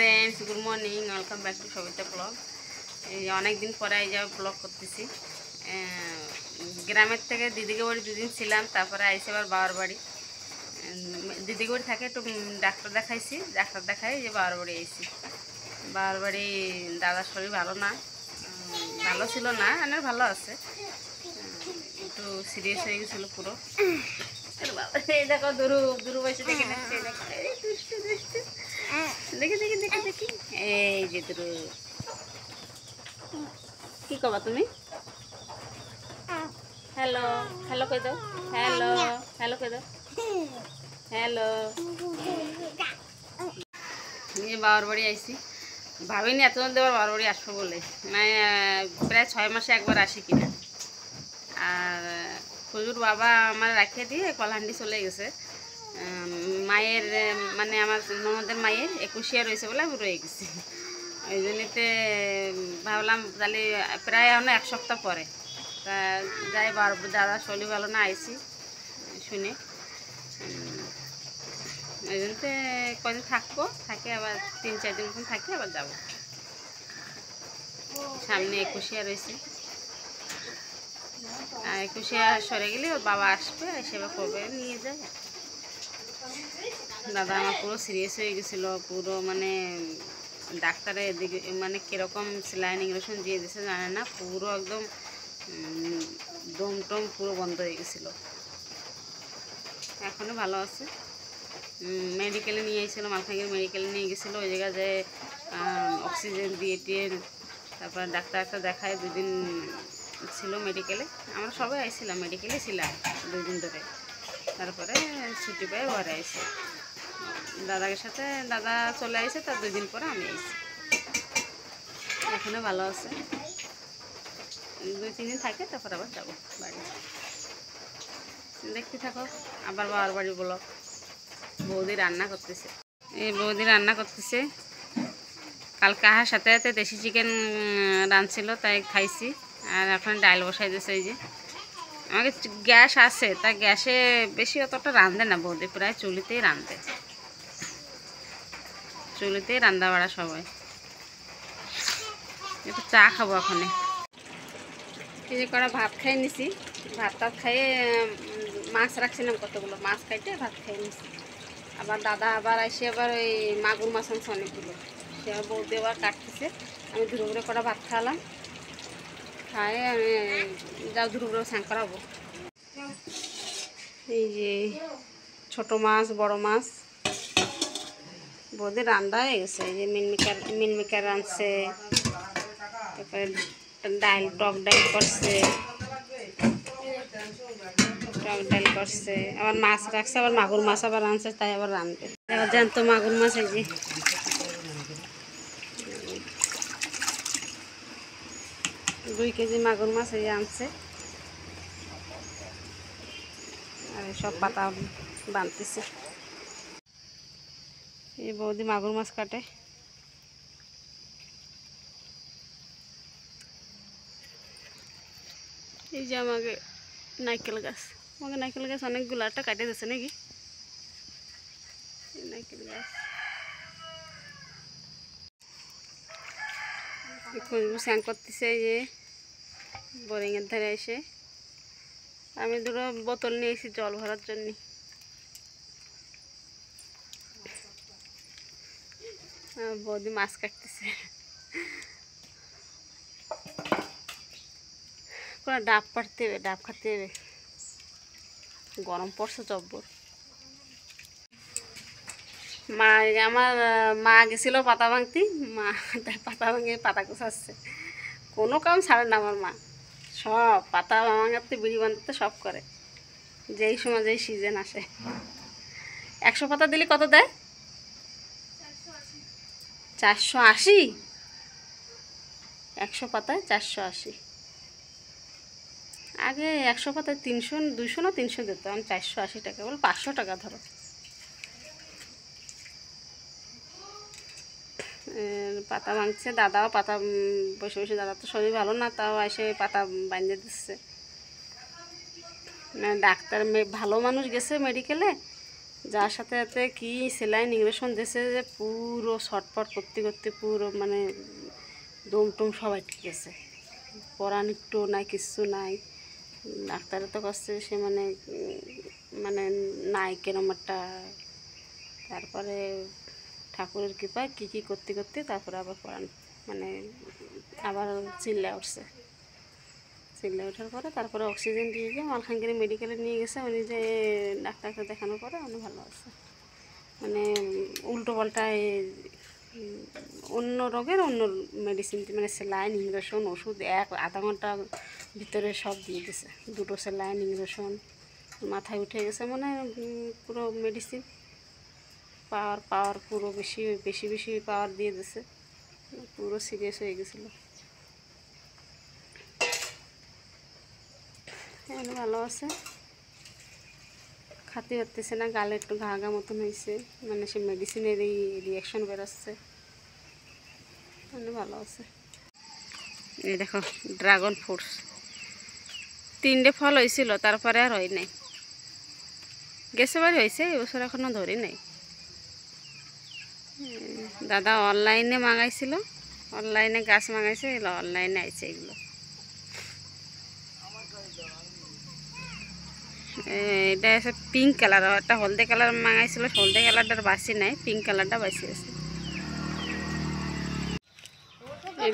Friends good morning welcome back to Savita blog. अनेक दिन पर ब्लग करतेছি গ্রামের থেকে দিদিকে বাড়ি দুদিন ছিলাম, তারপরে আইসি আবার বাবার বাড়ি। দিদিকে বাড়ি থাকে একটু ডাক্তার দেখাইছি, ডাক্তার দেখাই যে বাবার বাড়ি আইসি। বাবার বাড়ি দাদার শরীর ভালো না, ভালো ছিল না, মানে ভালো আছে, একটু সিরিয়াস হয়ে গেছিলো পুরো। এই দেখো দুরু দুরু বসে দেখে দেখি দেখি দেখি দেখি এই যে দুরু কি কবা তুমি? হ্যালো হ্যালো কই দাও, হ্যালো হ্যালো কই দাও, হ্যালো। বাবার বাড়ি আইসি, ভাবিনি এত জলদি আবার বাবার বাড়ি আসবো বলে, মানে প্রায় 6 মাসে একবার আসি কিনা। আর খুজুর বাবা আমার রাখিয়ে দিয়ে কলাহান্ডি চলে গেছে। মায়ের মানে আমার ননদের মায়ের 21 রয়েছে বলে আমি রয়ে গেছি। ওই জন্যতে ভাবলাম তাহলে প্রায় এখন 1 সপ্তাহ পরে তা যাই, দাদা শরীর ভালো না আইসি শুনে, ওই জন্যতে কদিন থাকবো, থাকে আবার 3-4 দিন মতন থাকি আবার যাবো। সামনে 21 রয়েছে, আর 21 সরে গেলে ওর বাবা আসবে, সেবা করবে, নিয়ে যায়। দাদা আমার পুরো সিরিয়াস হয়ে গেছিলো, পুরো মানে ডাক্তারের এদিকে মানে কীরকম স্যালাইন ইঞ্জেকশন দিয়ে দিয়েছে জানে না, পুরো একদম দম টম পুরো বন্ধ হয়ে গেছিলো। এখনও ভালো আছে। মেডিকেলে নিয়ে এসেছিলো, মালখানগির মেডিকেলে নিয়ে গেছিলো। ওই জায়গায় যে অক্সিজেন দিয়ে টিয়ে তারপর ডাক্তার দেখায় 2 দিন ছিল মেডিকেলে। আমরা সবাই আইছিলাম, মেডিকেলে ছিলাম 2 দিন ধরে। তারপরে ছুটি পেয়ে ঘরে আইসি, দাদার সাথে দাদা চলে আসে, তার 2 দিন পরে আমি আইসি। এখনও ভালো আছে, 2-3 দিন থাকে, তারপর আবার যাবো বাড়ি। দেখতে থাকো আবার বাবার বাড়ি ব্লগ। বৌদি রান্না করতেছে, এই বৌদি রান্না করতেছে। কালকে আহার সাথে সাথে দেশি চিকেন রাঁধছিল, তাই খাইছি। আর এখন ডাল বসাই দিয়েছে। এই যে আমাকে গ্যাস আছে, তা গ্যাসে বেশি অতটা রাঁধে না বৌদি, প্রায় চুলিতেই রাঁধে, চুলিতেই রান্না বাড়া সবাই। একটু চা খাবো এখনে। এই যে করা ভাত খাই নিছি, ভাত টাত খাইয়ে মাছ রাখছিলাম কতগুলো, মাছ খাইতে ভাত খাই নিছি। আবার দাদা আবার এসে আবার ওই মাগুর মাছ আনছে অনেকগুলো, সে আবার বৌদি আবার কাটতেছে। আমি ধুরো করে করা ভাত খাওয়ালাম, খাই আমি যাও ধুরো করে স্নান করাবো। এই যে ছোটো মাছ বড় মাছ বৌদি রান্না হয়ে গেছে। এই যে মিলমিকার রাঁধছে, তারপরে ডাল টক ডাল করছে, টক ডাল করছে, আবার মাছ রাখছে, আবার মাগুর মাছ আবার রাঁধছে, তাই আবার রাঁধবে। এবার জ্যান্ত মাগুর মাছ, এই যে 2 কেজি মাগুর মাছ এই আনছে। আর সব পাতা বানতেছে। এই বৌদি মাগুর মাছ কাটে। এই যে আমাকে নারকেল গাছ, আমাকে নারকেল গাছ অনেকগুলো, একটা কাটে দিচ্ছে নাকি নারকেল গাছ। খুশবু স্নান করতেছে এই যে বোরিংয়ের ধারে এসে। আমি 2 বোতল নিয়েছি জল ভরার জন্য। বৌদি মাছ কাটতেছে, কোনো ডাব পাড়তে হবে, ডাব খাতে হবে, গরম পড়ছে জব্বর। মা আমার মা গেছিল পাতা ভাঙতে, মা তার পাতা ভাঙে পাতা গোছাচ্ছে। কোনো কাম ছাড়ে না আমার মা, সব পাতা ভাঙাতে বিড়ি বাঁধতে সব করে, যেই সময় যেই সিজন আসে। 100 পাতা দিলে কত দেয়? 480। 100 পাতায় 480। আগে 100 পাতায় 300 200 না 300 দিত, আমি 480 টাকা, বল 500 টাকা ধরো। পাতা ভাঙছে, দাদাও পাতা বসে বসে, দাদা তো শরীর ভালো না, তাও এসে পাতা বাঁধে দিচ্ছে। ডাক্তার ভালো মানুষ গেছে মেডিকেলে, যার সাথে সাথে কি সেলাইন ইঞ্জেকশন দিয়েছে যে পুরো ছটফট করতে করতে পুরো মানে দম টম সবাই ঠিক আছে, পরান একটু নাই, কিচ্ছু নাই। ডাক্তারে তো কাছে সে মানে মানে নাই কেরম একটা। তারপরে ঠাকুরের কৃপায় কী কী করতে করতে তারপরে আবার পরান মানে আবার চিল্লা উঠছে। চিল্লা ওঠার পরে তারপরে অক্সিজেন দিয়ে গিয়ে মালখানগিরি মেডিকেলে নিয়ে গেছে। উনি যে ডাক্তারকে দেখানোর পরে উনি ভালো আছে, মানে উল্টো পাল্টা অন্য রোগের অন্য মেডিসিন মানে স্যালাইন ইঞ্জেকশন ওষুধ আধা ঘন্টার ভিতরে সব দিয়ে দিছে। 2টো স্যালাইন ইঞ্জেকশন, মাথায় উঠে গেছে মানে পুরো মেডিসিন পাওয়ার পুরো বেশি বেশি বেশি পাওয়ার দিয়ে দিছে, পুরো সিরিয়াস হয়ে গেছিলো। এখন ভালো আছে, খাতে পারতেছে না, গালে একটু ঘা ঘা মতন হয়েছে, মানে সে মেডিসিনের এই রিয়াকশন বেরোচ্ছে। মানে ভালো আছে। এই দেখো ড্রাগন ফ্রুটস 3টে ফল হয়েছিল, তারপরে আর হয় নাই। গেছে বাড়ি হয়েছে, এবছর এখনও ধরি নাই। দাদা অনলাইনে মাঙাইছিল, অনলাইনে গাছ মাঙাইছে, এগুলো অনলাইনে আইছে। এগুলো এটা আছে পিঙ্ক কালার, একটা হলদে কালার মাঙাইছিল, হলদে কালারটার বাসি নাই, পিঙ্ক কালারটা বাসি আছে।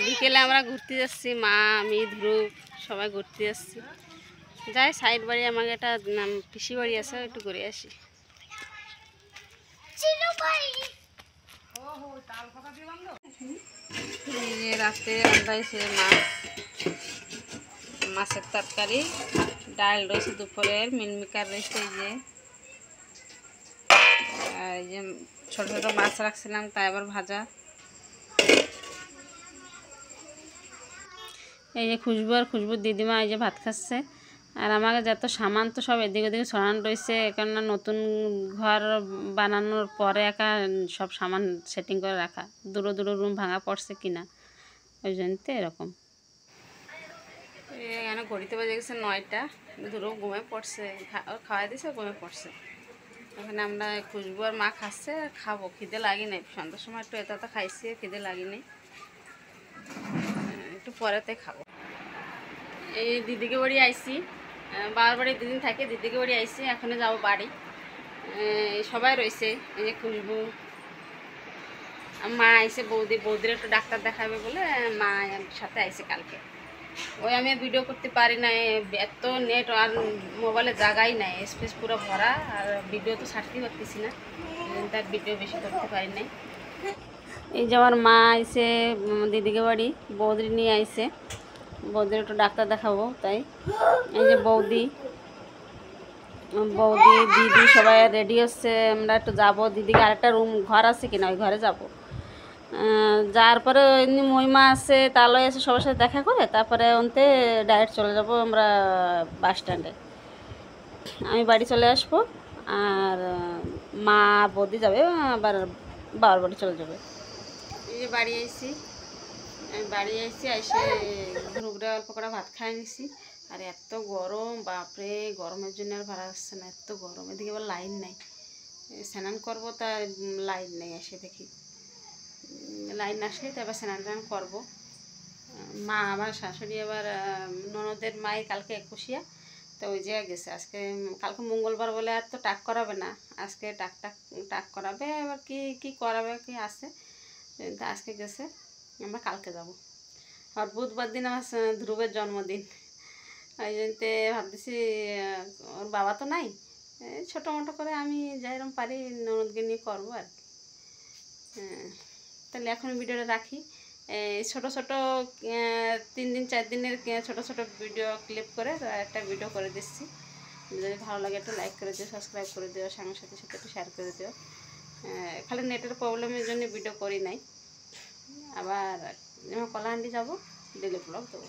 বিকেলে আমরা ঘুরতে যাচ্ছি, মা আমি ধ্রুব সবাই ঘুরতে যাচ্ছি। যাই সাইড বাড়ি, আমাকে একটা পিসি বাড়ি আছে, একটু ঘুরে আসি। রাতে রান্ধাইছে মাছের তরকারি, ডাল রয়েছে দুপুরের, মিলমিকার রয়েছে, এই যে ছোটো ছোটো মাছ রাখছিলাম তাই আবার ভাজা। এই যে খুশবু আর খুশবুর দিদিমা এই যে ভাত খাচ্ছে। আর আমাকে যত সামান তো সব এদিকে ওদিকে ছড়ানো রয়েছে, কেননা নতুন ঘর বানানোর পরে একা সব সামান সেটিং করে রাখা, দূরে দূরে রুম ভাঙা পড়ছে কিনা ওই জন্য তো এরকম। এখানে ঘড়িতে বাজে গেছে 9টা, দূরেও ঘুমে পড়ছে, খাওয়াই দিয়েছে ঘুমে পড়ছে। এখানে আমরা খুশবু আর মা খাচ্ছে, খাবো, খিদে লাগি নাই, সন্ধ্যার সময় একটু এত খাইছি, খিদে লাগি নাই, একটু পরেতে খাবো। এই দিদিকে বাড়ি আইসি, বাবার বাড়ি 2 দিন থাকে, দিদিকে বাড়ি আইসি, এখনই যাবো বাড়ি। সবাই রয়েছে, এই যে খুশবু, মা আইসে, বৌদির একটু ডাক্তার দেখাবে বলে মা সাথে আইসে কালকে। ওই আমি ভিডিও করতে পারি না, এত নেট আর মোবাইলে জায়গাই নাই, স্পেস পুরো ভরা, আর ভিডিও তো ছাড়তেই পারতেছি না, তার ভিডিও বেশি করতে পারি নাই। এই যে আমার মা আইসে দিদিকে বাড়ি, বৌদি নিয়ে আইসে, বৌদির একটু ডাক্তার দেখাবো তাই। এই যে বৌদি দিদি সবাই রেডি হচ্ছে, আমরা একটু যাবো, দিদিকে আরেকটা ঘর আছে কিনা ওই ঘরে যাবো। যার পরে এমনি মহিমা আছে, তালয় আছে, সবার সাথে দেখা করে তারপরে অন্তে ডাইরেক্ট চলে যাব আমরা বাস স্ট্যান্ডে। আমি বাড়ি চলে আসবো, আর মা বৌদি যাবে, আবার বাবার বাড়ি চলে যাবে। এই যে বাড়ি আইসি, আমি বাড়ি আইসি, এসে ধ্রুবরে অল্প করে ভাত খাই নিছি। আর এত গরম, বাপরে, গরমের জন্য আর ভাড়া আসছে না, এত গরম। এদিকে আবার লাইন নাই, স্নান করবো তা লাইন নেই, এসে দেখি লাইন আসলে তারপর স্নান টান করবো। মা আমার শাশুড়ি আবার ননদের মাই কালকে 21 তো ওই জায়গায় গেছে। আজকে কালকে মঙ্গলবার বলে আর তো টাক করাবে না, আজকে টাক করাবে, আবার কি করাবে কি আছে, তা আজকে গেছে, আমরা কালকে যাব। আর বুধবার দিন আমার ধ্রুবের জন্মদিন, ওই জন্যতে ভাবতেছি ওর বাবা তো নাই, ছোটো মোটো করে আমি যাইরকম পারি ননদকে নিয়ে করবো আর কি। তাহলে এখন ভিডিওটা রাখি। ছোটো ছোটো 3 দিন 4 দিনের ছোটো ছোটো ভিডিও ক্লিপ করে একটা ভিডিও করে দিচ্ছি। যদি ভালো লাগে একটু লাইক করে দিও, সাবস্ক্রাইব করে দিও, সঙ্গের সাথে একটু শেয়ার করে দিও। খালি নেটের প্রবলেমের জন্য ভিডিও করি নাই। আবার যখন কলাহান্ডি যাবো ডেলি ব্লগ দেবো।